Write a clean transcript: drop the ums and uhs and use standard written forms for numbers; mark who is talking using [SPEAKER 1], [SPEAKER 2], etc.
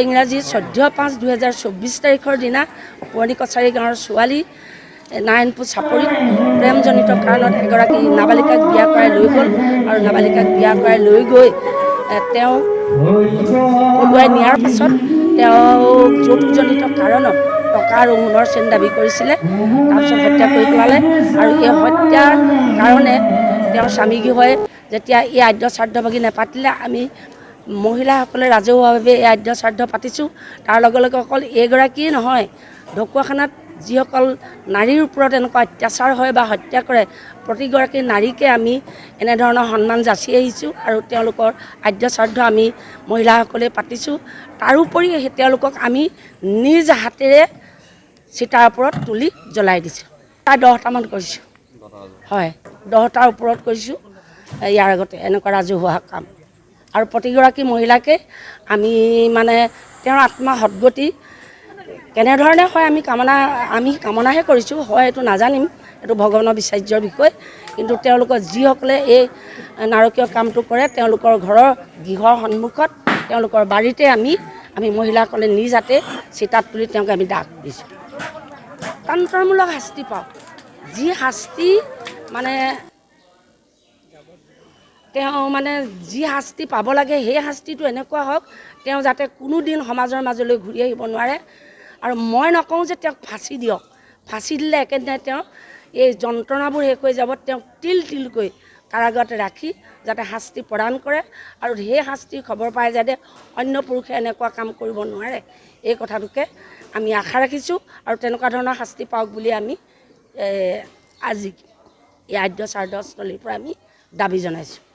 [SPEAKER 1] ইংৰাজী 14/5/2024 তাৰিখৰ দিনা পুৰণি কছাৰী গাঁৱৰ ছোৱালী নাৰায়ণপুৰ চাপৰিত প্ৰেমজনিত কাৰণত এগৰাকী নাবালিকাক বিয়া কৰাই লৈ গ'ল আৰু নাবালিকাক বিয়া কৰাই লৈ গৈ তেওঁ পলুৱাই নিয়াৰ পাছত তেওঁ যৌতুকজনিত কাৰণত টকা আৰু সোণৰ চেন দাবী কৰিছিলে। তাৰপিছত হত্যা কৰি পেলালে আৰু এই হত্যাৰ কাৰণে তেওঁৰ স্বামীগৃহই যেতিয়া এই আদ্য শ্ৰাদ্ধভাগী নেপাতিলে, আমি মহিলাসকলে ৰাজহুৱাভাৱে এই আদ্য শ্ৰাদ্ধ পাতিছোঁ। তাৰ লগে লগে অকল এইগৰাকীয়ে নহয়, ঢকুৱাখানাত যিসকল নাৰীৰ ওপৰত এনেকুৱা অত্যাচাৰ হয় বা হত্যা কৰে, প্ৰতিগৰাকী নাৰীকে আমি এনেধৰণৰ সন্মান যাচি আহিছোঁ আৰু তেওঁলোকৰ আদ্য শ্ৰাদ্ধ আমি মহিলাসকলে পাতিছোঁ। তাৰোপৰি তেওঁলোকক আমি নিজ হাতেৰে চিতাৰ ওপৰত তুলি জ্বলাই দিছোঁ। প্ৰায় 10টামান কৰিছোঁ, হয় 10টাৰ ওপৰত কৰিছোঁ ইয়াৰ আগতে এনেকুৱা ৰাজহুৱা কাম। আৰু প্ৰতিগৰাকী মহিলাকে আমি তেওঁৰ আত্মা সদ্গতি কেনেধৰণে হয় আমি কামনাহে কৰিছোঁ, হয় এইটো নাজানিম, এইটো ভগৱানৰ বিচাৰ্যৰ বিষয়। কিন্তু তেওঁলোকৰ যিসকলে এই নাৰকীয় কামটো কৰে, তেওঁলোকৰ ঘৰৰ গৃহৰ সন্মুখত তেওঁলোকৰ বাৰীতে আমি মহিলাসকলে নিজ হাতে চিতাত তুলি তেওঁক আমি দাহ দিছোঁ। দৃষ্টান্তমূলক শাস্তি পাওক, যি শাস্তি তেওঁ যি শাস্তি পাব লাগে সেই শাস্তিটো এনেকুৱা হওক তেওঁ যাতে কোনোদিন সমাজৰ মাজলৈ ঘূৰি আহিব নোৱাৰে। আৰু মই নকওঁ যে তেওঁক ফাঁচি দিয়ক, ফাঁচি দিলে একেদিনাই তেওঁ এই যন্ত্ৰণাবোৰ শেষ হৈ যাব। তেওঁক তিল তিলকৈ কাৰাগাৰত ৰাখি যাতে শাস্তি প্ৰদান কৰে আৰু সেই শাস্তিৰ খবৰ পাই যাতে অন্য পুৰুষে এনেকুৱা কাম কৰিব নোৱাৰে, এই কথাটোকে আমি আশা ৰাখিছোঁ। আৰু তেনেকুৱা ধৰণৰ শাস্তি পাওক বুলি আমি আজি এই আদ্য শ্ৰাদ্ধস্থলীৰ পৰা আমি দাবী জনাইছোঁ।